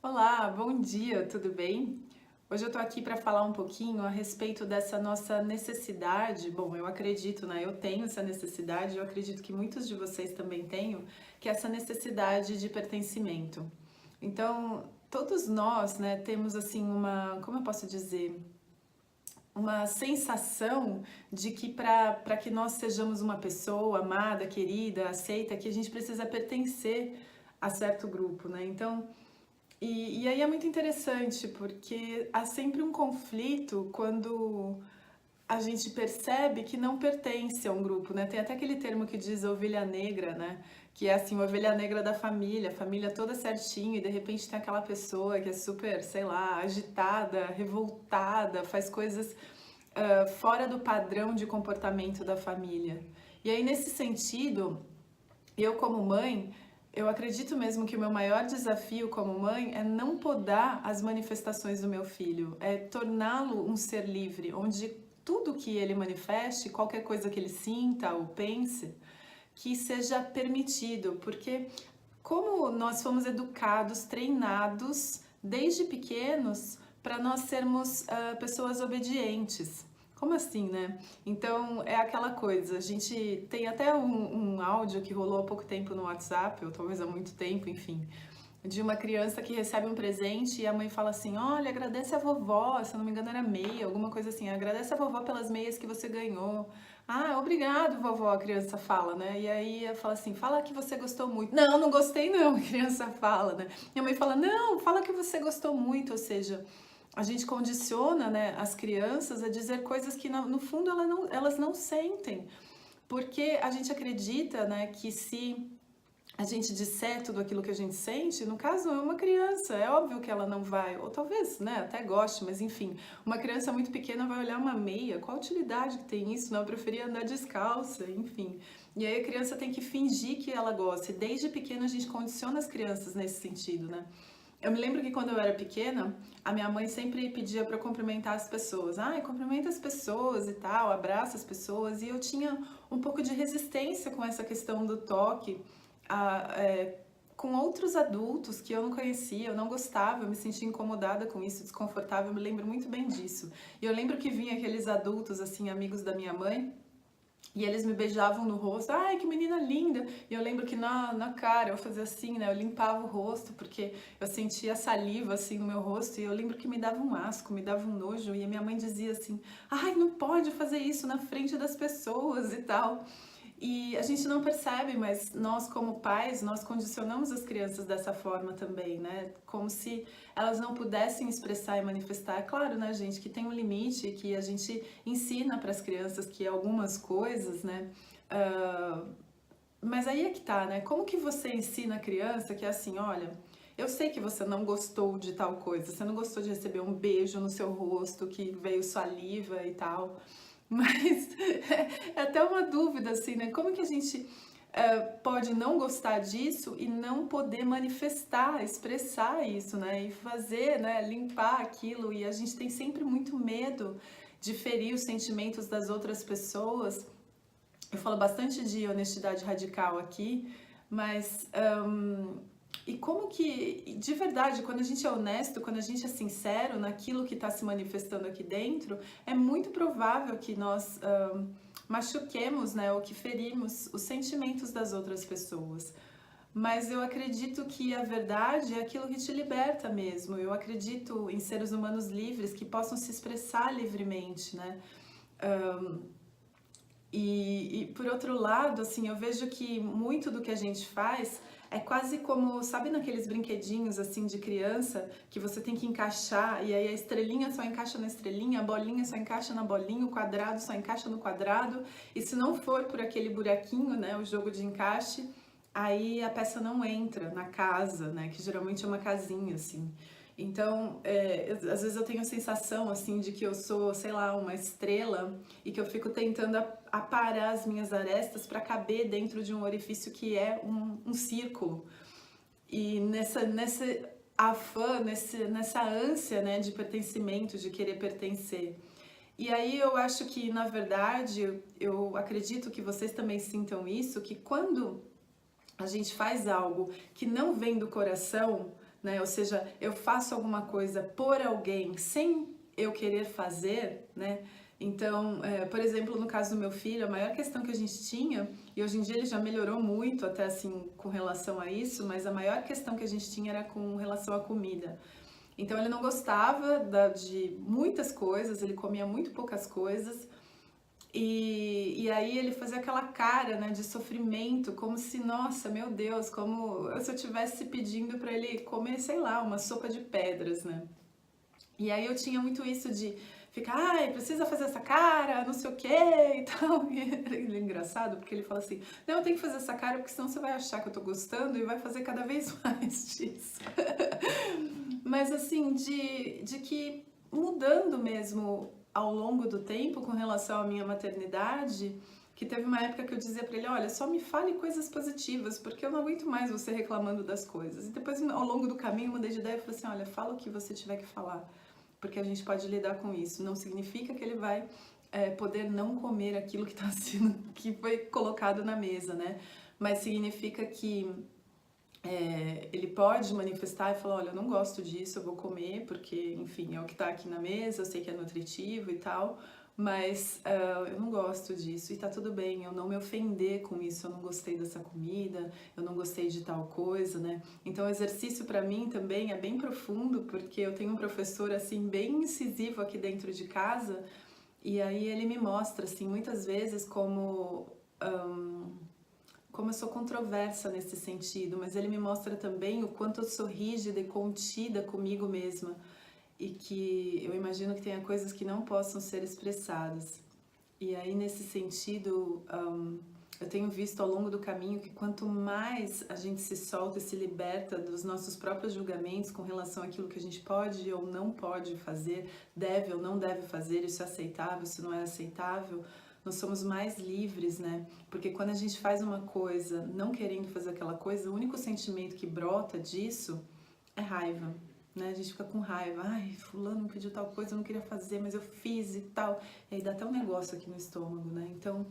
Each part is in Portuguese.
Olá, bom dia, tudo bem? Hoje eu tô aqui para falar um pouquinho a respeito dessa nossa necessidade. Bom, eu acredito, né? Eu tenho essa necessidade, eu acredito que muitos de vocês também tenham, que é essa necessidade de pertencimento. Então, todos nós, né, temos assim como eu posso dizer, uma sensação de que para que nós sejamos uma pessoa amada, querida, aceita, que a gente precisa pertencer a certo grupo, né? Então, e aí é muito interessante, porque há sempre um conflito quando a gente percebe que não pertence a um grupo, né? Tem até aquele termo que diz ovelha negra, né? Que é assim, ovelha negra da família, a família toda certinho, e de repente tem aquela pessoa que é super, sei lá, agitada, revoltada, faz coisas fora do padrão de comportamento da família. E aí, nesse sentido, eu como mãe, eu acredito mesmo que o meu maior desafio como mãe é não podar as manifestações do meu filho, é torná-lo um ser livre, onde tudo que ele manifeste, qualquer coisa que ele sinta ou pense, que seja permitido, porque como nós fomos educados, treinados desde pequenos para nós sermos pessoas obedientes. Como assim, né? Então é aquela coisa. A gente tem até um áudio que rolou há pouco tempo no WhatsApp, ou talvez há muito tempo, enfim, de uma criança que recebe um presente e a mãe fala assim: olha, agradece a vovó, se eu não me engano era meia, alguma coisa assim, agradece a vovó pelas meias que você ganhou. Ah, obrigado, vovó, a criança fala, né? E aí ela fala assim: fala que você gostou muito. Não, não gostei não, a criança fala, né? E a mãe fala: não, fala que você gostou muito, ou seja, a gente condiciona, né, as crianças a dizer coisas que no fundo elas não sentem, porque a gente acredita, né, que se a gente disser tudo aquilo que a gente sente, no caso é uma criança, é óbvio que ela não vai, ou talvez, né, até goste, mas enfim, uma criança muito pequena vai olhar uma meia, qual a utilidade que tem isso? Não, eu preferia andar descalça, enfim. E aí a criança tem que fingir que ela gosta, e desde pequena a gente condiciona as crianças nesse sentido, né? Eu me lembro que quando eu era pequena, a minha mãe sempre pedia para cumprimentar as pessoas. Ai, cumprimenta as pessoas e tal, abraça as pessoas. E eu tinha um pouco de resistência com essa questão do toque, a, é, com outros adultos que eu não conhecia, eu não gostava, eu me sentia incomodada com isso, desconfortável. Eu me lembro muito bem disso. E eu lembro que vinha aqueles adultos, assim, amigos da minha mãe, e eles me beijavam no rosto, ai que menina linda! E eu lembro que na cara eu fazia assim, né? Eu limpava o rosto porque eu sentia saliva assim no meu rosto e eu lembro que me dava um asco, me dava um nojo e a minha mãe dizia assim, ai não pode fazer isso na frente das pessoas e tal. E a gente não percebe, mas nós como pais, nós condicionamos as crianças dessa forma também, né? Como se elas não pudessem expressar e manifestar. É claro, né, gente, que tem um limite, que a gente ensina para as crianças que algumas coisas, né? ah, mas aí é que tá, né? Como que você ensina a criança que é assim, olha, eu sei que você não gostou de tal coisa, você não gostou de receber um beijo no seu rosto, que veio saliva e tal, mas é até uma dúvida, assim, né? Como que a gente pode não gostar disso e não poder manifestar, expressar isso, né? E fazer, né? Limpar aquilo. E a gente tem sempre muito medo de ferir os sentimentos das outras pessoas. Eu falo bastante de honestidade radical aqui, mas e como que, de verdade, quando a gente é honesto, quando a gente é sincero naquilo que está se manifestando aqui dentro, é muito provável que nós machuquemos, né, ou que ferimos os sentimentos das outras pessoas. Mas eu acredito que a verdade é aquilo que te liberta mesmo. Eu acredito em seres humanos livres que possam se expressar livremente, né? E por outro lado, assim, eu vejo que muito do que a gente faz é quase como, sabe naqueles brinquedinhos assim de criança que você tem que encaixar e aí a estrelinha só encaixa na estrelinha, a bolinha só encaixa na bolinha, o quadrado só encaixa no quadrado, e se não for por aquele buraquinho, né, o jogo de encaixe, aí a peça não entra na casa, né, que geralmente é uma casinha assim. Então, às vezes eu tenho a sensação assim de que eu sou, sei lá, uma estrela e que eu fico tentando aparar as minhas arestas para caber dentro de um orifício que é um círculo. E nessa afã, nessa ânsia, né, de pertencimento, de querer pertencer. E aí eu acho que, na verdade, eu acredito que vocês também sintam isso, que quando a gente faz algo que não vem do coração, né? Ou seja, eu faço alguma coisa por alguém sem eu querer fazer, né? Então, por exemplo, no caso do meu filho, a maior questão que a gente tinha, e hoje em dia ele já melhorou muito até assim com relação a isso, mas a maior questão que a gente tinha era com relação à comida. Então ele não gostava de muitas coisas, ele comia muito poucas coisas, e aí ele fazia aquela cara, né, de sofrimento, como se, nossa, meu Deus, como se eu estivesse pedindo para ele comer, sei lá, uma sopa de pedras, né? E aí eu tinha muito isso de ficar, ai, precisa fazer essa cara, não sei o que e tal. E ele é engraçado porque ele fala assim, não, eu tenho que fazer essa cara porque senão você vai achar que eu tô gostando e vai fazer cada vez mais disso. Mas assim, de que mudando mesmo ao longo do tempo com relação à minha maternidade, que teve uma época que eu dizia pra ele, olha, só me fale coisas positivas, porque eu não aguento mais você reclamando das coisas. E depois, ao longo do caminho, eu mudei de ideia e falei assim, olha, fala o que você tiver que falar, porque a gente pode lidar com isso. Não significa que ele vai poder não comer aquilo que tá sendo, que foi colocado na mesa, né? Mas significa que ele pode manifestar e falar, olha, eu não gosto disso, eu vou comer porque, enfim, é o que tá aqui na mesa, eu sei que é nutritivo e tal, mas eu não gosto disso e tá tudo bem, eu não me ofender com isso, eu não gostei dessa comida, eu não gostei de tal coisa, né? Então o exercício pra mim também é bem profundo, porque eu tenho um professor, assim, bem incisivo aqui dentro de casa, e aí ele me mostra, assim, muitas vezes como eu sou controversa nesse sentido, mas ele me mostra também o quanto eu sou rígida e contida comigo mesma e que eu imagino que tenha coisas que não possam ser expressadas. E aí, nesse sentido, eu tenho visto ao longo do caminho que quanto mais a gente se solta e se liberta dos nossos próprios julgamentos com relação àquilo que a gente pode ou não pode fazer, deve ou não deve fazer, isso é aceitável, isso não é aceitável, nós somos mais livres, né? Porque quando a gente faz uma coisa não querendo fazer aquela coisa, o único sentimento que brota disso é raiva, né? A gente fica com raiva, ai, fulano me pediu tal coisa, eu não queria fazer, mas eu fiz e tal. E aí dá até um negócio aqui no estômago, né? Então,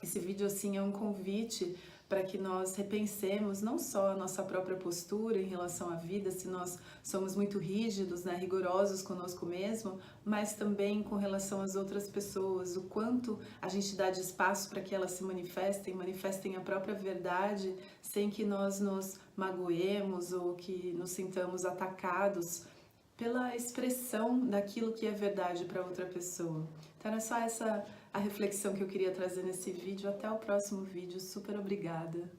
esse vídeo, assim, é um convite para que nós repensemos não só a nossa própria postura em relação à vida, se nós somos muito rígidos, né, rigorosos conosco mesmo, mas também com relação às outras pessoas, o quanto a gente dá de espaço para que elas se manifestem a própria verdade, sem que nós nos magoemos ou que nos sintamos atacados pela expressão daquilo que é verdade para outra pessoa. Então era só essa a reflexão que eu queria trazer nesse vídeo. Até o próximo vídeo. Super obrigada!